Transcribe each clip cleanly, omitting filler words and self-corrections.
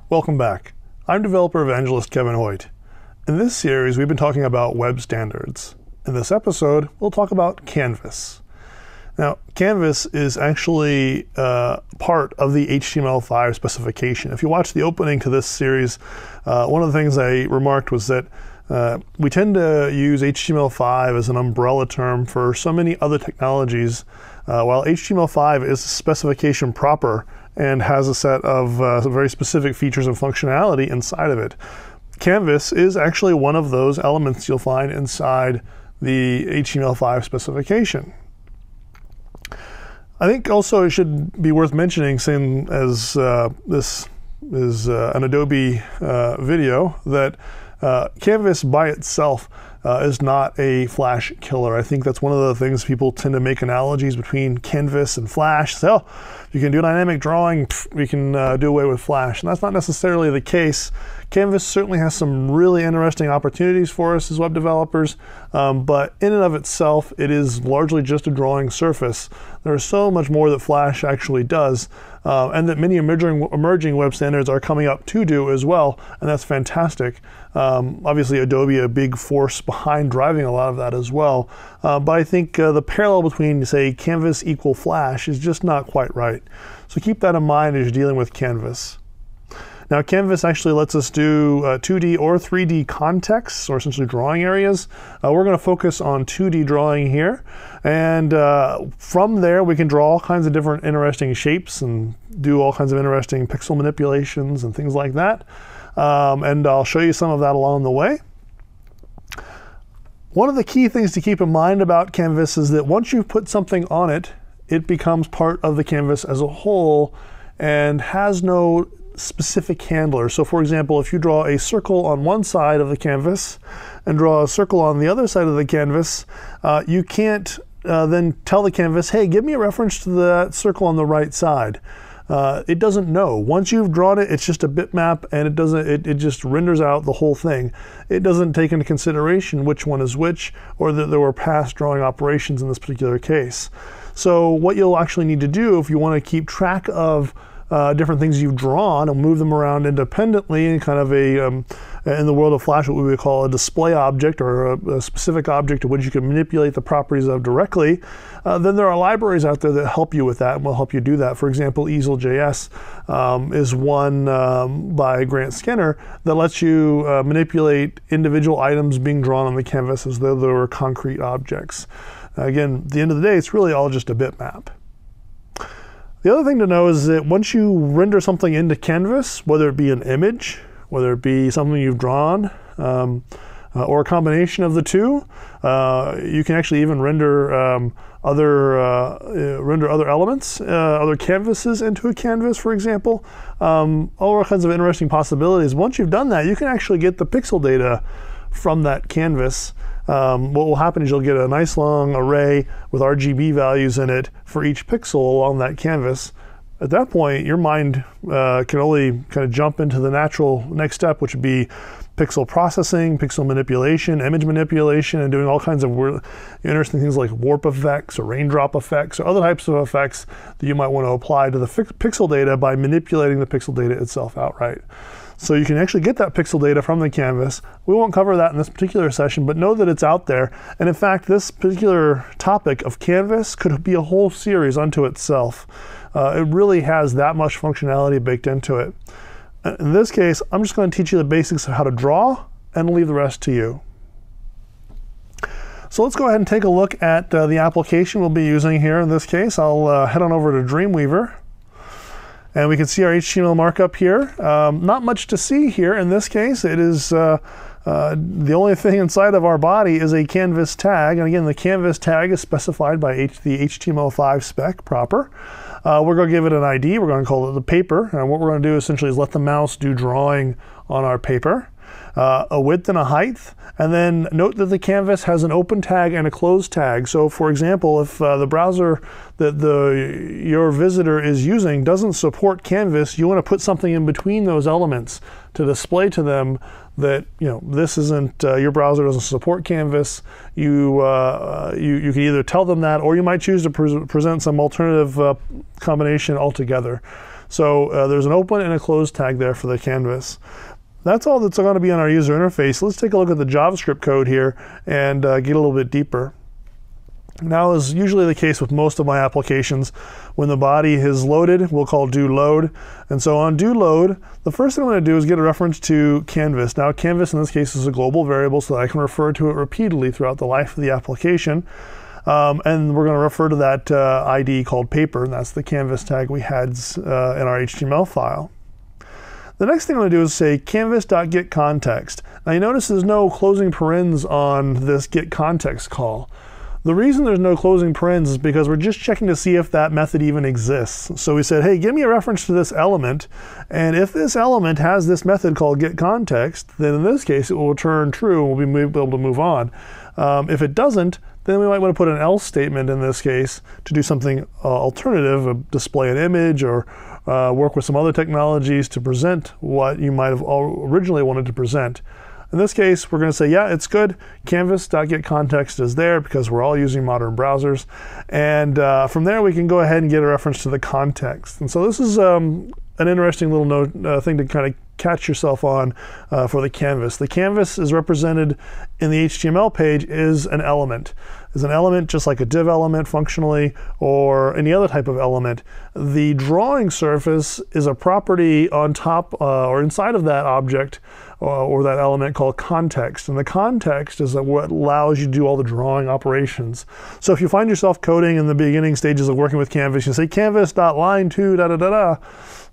Welcome back. I'm developer evangelist Kevin Hoyt. In this series, we've been talking about web standards. In this episode, we'll talk about Canvas. Now, Canvas is actually part of the HTML5 specification. If you watch the opening to this series, one of the things I remarked was that we tend to use HTML5 as an umbrella term for so many other technologies, while HTML5 is a specification proper and has a set of very specific features and functionality inside of it. Canvas is actually one of those elements you'll find inside the HTML5 specification. I think also it should be worth mentioning, seeing as this is an Adobe video, that Canvas by itself is not a Flash killer. I think that's one of the things people tend to make analogies between Canvas and Flash. So, you can do dynamic drawing, we can do away with Flash. And that's not necessarily the case. Canvas certainly has some really interesting opportunities for us as web developers, but in and of itself, it is largely just a drawing surface. There's so much more that Flash actually does, and that many emerging web standards are coming up to do as well, and that's fantastic. Obviously, Adobe, a big force behind driving a lot of that as well, but I think the parallel between, say, Canvas equal Flash is just not quite right. So keep that in mind as you're dealing with Canvas. Now, Canvas actually lets us do 2D or 3D contexts, or essentially drawing areas. We're going to focus on 2D drawing here, and from there we can draw all kinds of different interesting shapes and do all kinds of interesting pixel manipulations and things like that. And I'll show you some of that along the way. One of the key things to keep in mind about Canvas is that once you've put something on it, it becomes part of the canvas as a whole and has no specific handler. So for example, if you draw a circle on one side of the canvas and draw a circle on the other side of the canvas, you can't then tell the canvas, hey, give me a reference to that circle on the right side. It doesn't know. Once you've drawn it, it's just a bitmap, and it just renders out the whole thing. It doesn't take into consideration which one is which, or that there were past drawing operations in this particular case. So what you'll actually need to do if you want to keep track of different things you've drawn and move them around independently in kind of a, in the world of Flash, what we would call a display object, or a specific object to which you can manipulate the properties of directly, then there are libraries out there that help you with that and will help you do that. For example, Easel.js is one by Grant Skinner that lets you manipulate individual items being drawn on the canvas as though they were concrete objects. Again, at the end of the day, it's really all just a bitmap. The other thing to know is that once you render something into Canvas, whether it be an image, whether it be something you've drawn, or a combination of the two, you can actually even render other elements, other canvases into a canvas, for example. All kinds of interesting possibilities. Once you've done that, you can actually get the pixel data from that canvas. What will happen is you'll get a nice long array with RGB values in it for each pixel along that canvas. At that point, your mind can only kind of jump into the natural next step, which would be pixel processing, pixel manipulation, image manipulation, and doing all kinds of interesting things like warp effects or raindrop effects or other types of effects that you might want to apply to the pixel data by manipulating the pixel data itself outright. So you can actually get that pixel data from the canvas. We won't cover that in this particular session, but know that it's out there. And in fact, this particular topic of Canvas could be a whole series unto itself. It really has that much functionality baked into it. In this case, I'm just going to teach you the basics of how to draw and leave the rest to you. So let's go ahead and take a look at the application we'll be using here. In this case, I'll head on over to Dreamweaver. And we can see our HTML markup here. Not much to see here in this case. It is the only thing inside of our body is a canvas tag. And again, the canvas tag is specified by the HTML5 spec proper. We're going to give it an ID. We're going to call it the paper. And what we're going to do essentially is let the mouse do drawing on our paper. A width and a height, and then note that the canvas has an open tag and a closed tag. So for example, if the browser that your visitor is using doesn't support Canvas, you want to put something in between those elements to display to them that, you know, this isn't, your browser doesn't support Canvas. You can either tell them that, or you might choose to present some alternative combination altogether. So there's an open and a close tag there for the canvas. That's all that's going to be on our user interface. Let's take a look at the JavaScript code here and get a little bit deeper. Now, as usually the case with most of my applications, when the body is loaded, we'll call do load. And so on do load, the first thing I'm going to do is get a reference to canvas. Now, canvas in this case is a global variable, so that I can refer to it repeatedly throughout the life of the application. And we're going to refer to that ID called paper, and that's the canvas tag we had in our HTML file. The next thing I'm going to do is say canvas.getContext. Now, you notice there's no closing parens on this getContext call. The reason there's no closing parens is because we're just checking to see if that method even exists. So we said, hey, give me a reference to this element, and if this element has this method called getContext, then in this case it will return true and we'll be able to move on. If it doesn't, then we might want to put an else statement in this case to do something alternative, display an image, or work with some other technologies to present what you might have originally wanted to present. In this case, we're going to say, yeah, it's good. Canvas.getContext is there because we're all using modern browsers. And from there, we can go ahead and get a reference to the context. And so this is an interesting little thing to kind of catch yourself on for the canvas. The canvas is represented in the HTML page is an element. Is an element just like a div element functionally or any other type of element. The drawing surface is a property on top or inside of that object or that element called context. And the context is what allows you to do all the drawing operations. So if you find yourself coding in the beginning stages of working with Canvas, you say canvas.line2 da da da da.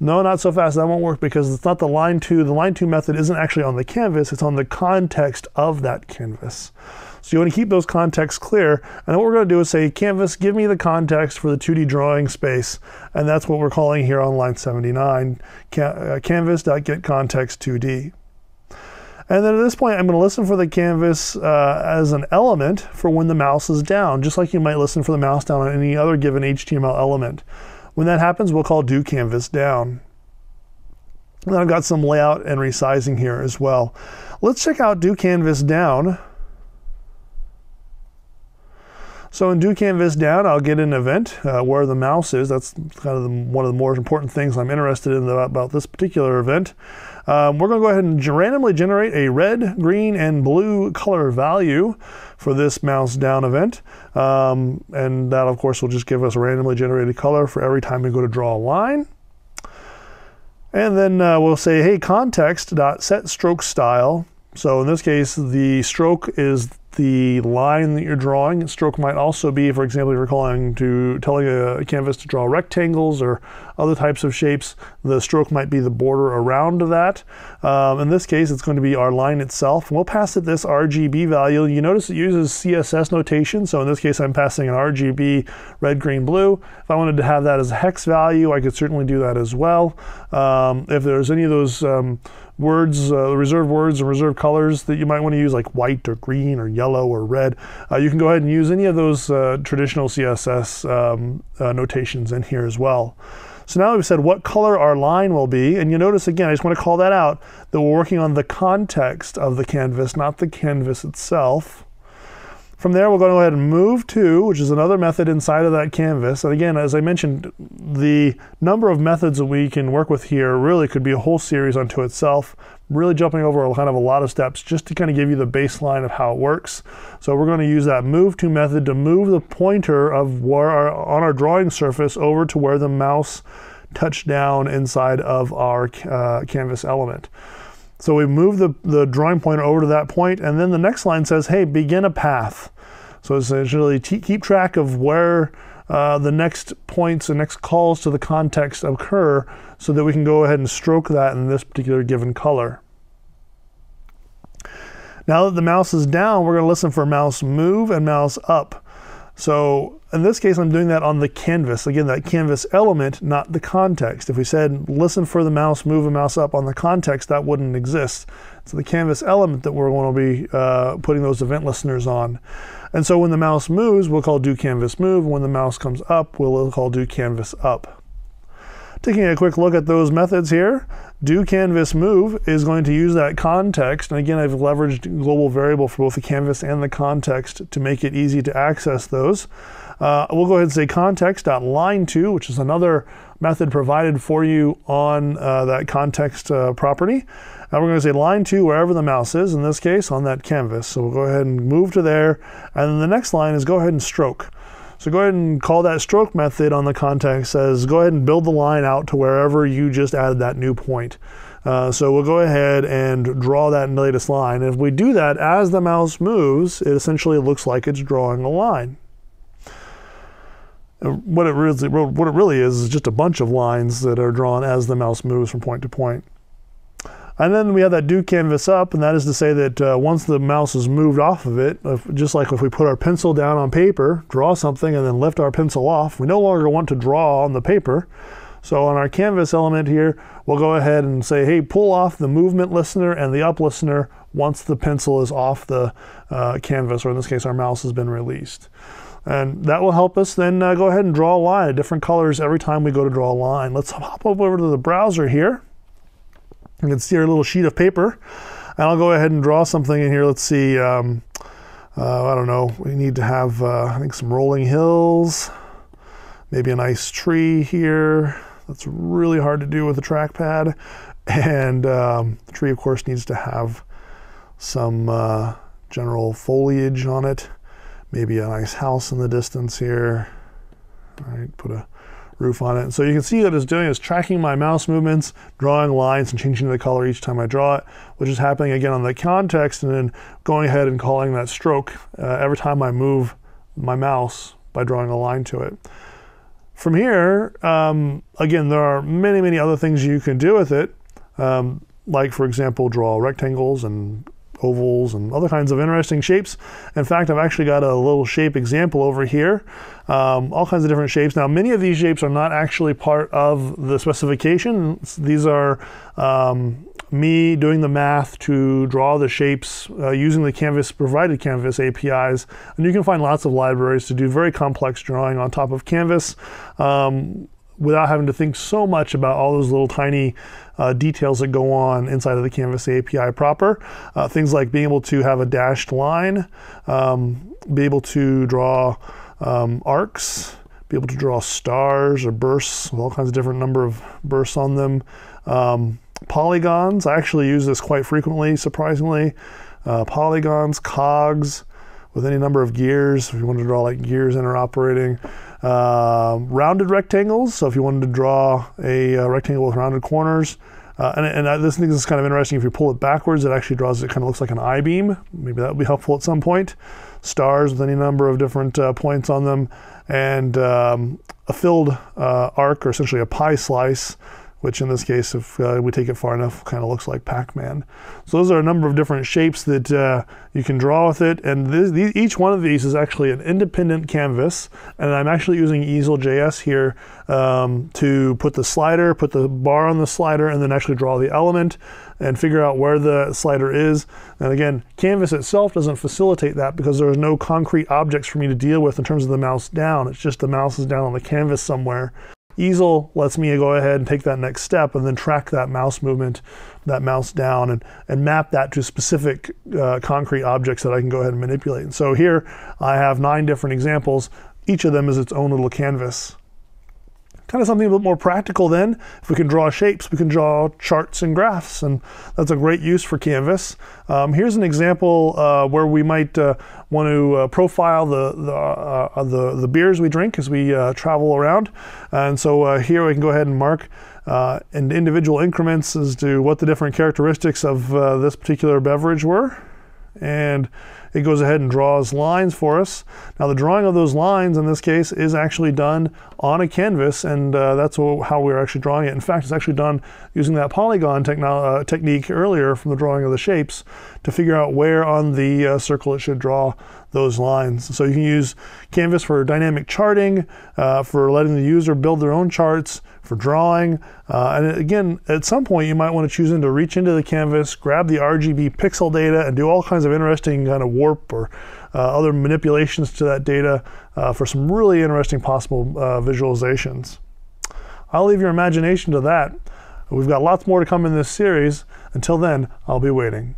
No, not so fast. That won't work because it's not the line2. The line2 method isn't actually on the canvas. It's on the context of that canvas. So you want to keep those contexts clear. And what we're going to do is say, canvas, give me the context for the 2D drawing space. And that's what we're calling here on line 79, canvas.getContext2D. And then at this point, I'm going to listen for the canvas as an element for when the mouse is down, just like you might listen for the mouse down on any other given HTML element. When that happens, we'll call do canvas down. And then I've got some layout and resizing here as well. Let's check out do canvas down. So in do canvas down, I'll get an event where the mouse is. That's kind of one of the more important things I'm interested in about this particular event. We're going to go ahead and randomly generate a red, green, and blue color value for this mouse down event. And that, of course, will just give us a randomly generated color for every time we go to draw a line. And then we'll say, hey, context.setStrokeStyle. So in this case, the stroke is the line that you're drawing. Stroke might also be, for example, if you're telling a canvas to draw rectangles or other types of shapes, the stroke might be the border around that. In this case, it's going to be our line itself. And we'll pass it this RGB value. You notice it uses CSS notation. So in this case, I'm passing an RGB red, green, blue. If I wanted to have that as a hex value, I could certainly do that as well. If there's any of those words, reserved words and reserved colors that you might want to use, like white or green or yellow or red, you can go ahead and use any of those traditional CSS notations in here as well. So now we've said what color our line will be, and you notice again, I just want to call that out, that we're working on the context of the canvas, not the canvas itself. From there, we're going to go ahead and move to, which is another method inside of that canvas. And again, as I mentioned, the number of methods that we can work with here really could be a whole series unto itself, really jumping over kind of a lot of steps just to kind of give you the baseline of how it works. So we're going to use that move to method to move the pointer of where on our drawing surface over to where the mouse touched down inside of our canvas element. So we move the drawing pointer over to that point, and then the next line says, hey, begin a path. So essentially keep track of where the next points and next calls to the context occur so that we can go ahead and stroke that in this particular given color. Now that the mouse is down, we're going to listen for mouse move and mouse up. So in this case, I'm doing that on the canvas. Again, that canvas element, not the context. If we said, listen for the mouse, move and mouse up on the context, that wouldn't exist. It's the canvas element that we're going to be putting those event listeners on. And so when the mouse moves, we'll call do canvas move. When the mouse comes up, we'll call do canvas up. Taking a quick look at those methods here, do canvas move is going to use that context. And again, I've leveraged global variable for both the canvas and the context to make it easy to access those. We'll go ahead and say context.line2, which is another method provided for you on that context property. And we're going to say line 2 wherever the mouse is, in this case on that canvas. So we'll go ahead and move to there. And then the next line is go ahead and stroke. So go ahead and call that stroke method on the context as go ahead and build the line out to wherever you just added that new point. So we'll go ahead and draw that latest line. And if we do that as the mouse moves, it essentially looks like it's drawing a line. What it really is just a bunch of lines that are drawn as the mouse moves from point to point. And then we have that do canvas up, and that is to say that once the mouse is moved off of it, just like if we put our pencil down on paper, draw something, and then lift our pencil off, we no longer want to draw on the paper. So on our canvas element here, we'll go ahead and say, hey, pull off the movement listener and the up listener once the pencil is off the canvas, or in this case, our mouse has been released. And that will help us then go ahead and draw a line of different colors every time we go to draw a line. Let's hop over to the browser here. You can see our little sheet of paper, and I'll go ahead and draw something in here. Let's see, I don't know, we need to have, I think, some rolling hills, maybe a nice tree here. That's really hard to do with a trackpad. And the tree, of course, needs to have some general foliage on it. Maybe a nice house in the distance here. All right, put a roof on it. So you can see what it's doing is tracking my mouse movements, drawing lines and changing the color each time I draw it, which is happening again on the context, and then going ahead and calling that stroke every time I move my mouse by drawing a line to it. From here, again, there are many, many other things you can do with it, like, for example, draw rectangles and ovals and other kinds of interesting shapes. In fact, I've actually got a little shape example over here, all kinds of different shapes. Now, many of these shapes are not actually part of the specification. These are me doing the math to draw the shapes using the provided Canvas APIs. And you can find lots of libraries to do very complex drawing on top of Canvas without having to think so much about all those little tiny details that go on inside of the Canvas API proper. Things like being able to have a dashed line, be able to draw arcs, be able to draw stars or bursts with all kinds of different number of bursts on them. Polygons, I actually use this quite frequently, surprisingly. Polygons, cogs, with any number of gears, if you wanted to draw like gears interoperating. Rounded rectangles, so if you wanted to draw a rectangle with rounded corners. This thing is kind of interesting. If you pull it backwards, it actually draws, it kind of looks like an I-beam. Maybe that would be helpful at some point. Stars with any number of different points on them. And a filled arc, or essentially a pie slice, which in this case, if we take it far enough, kind of looks like Pac-Man. So those are a number of different shapes that you can draw with it. And each one of these is actually an independent canvas. And I'm actually using Easel.js here to put the slider, put the bar on the slider, and then actually draw the element and figure out where the slider is. And again, Canvas itself doesn't facilitate that because there's no concrete objects for me to deal with in terms of the mouse down. It's just the mouse is down on the canvas somewhere. Easel lets me go ahead and take that next step and then track that mouse movement, that mouse down, and map that to specific concrete objects that I can go ahead and manipulate. And so here I have 9 different examples. Each of them is its own little canvas. Kind of something a bit more practical then. If we can draw shapes, we can draw charts and graphs, and that's a great use for Canvas. Here's an example where we might want to profile the beers we drink as we travel around. And so here we can go ahead and mark in individual increments as to what the different characteristics of this particular beverage were. And it goes ahead and draws lines for us. Now the drawing of those lines in this case is actually done on a canvas, and that's how we're actually drawing it. In fact, it's actually done using that polygon technique earlier from the drawing of the shapes to figure out where on the circle it should draw those lines. So you can use Canvas for dynamic charting, for letting the user build their own charts, for drawing. And again, at some point you might want to choose to reach into the canvas, grab the RGB pixel data, and do all kinds of interesting kind of warp or other manipulations to that data for some really interesting possible visualizations. I'll leave your imagination to that. We've got lots more to come in this series. Until then, I'll be waiting.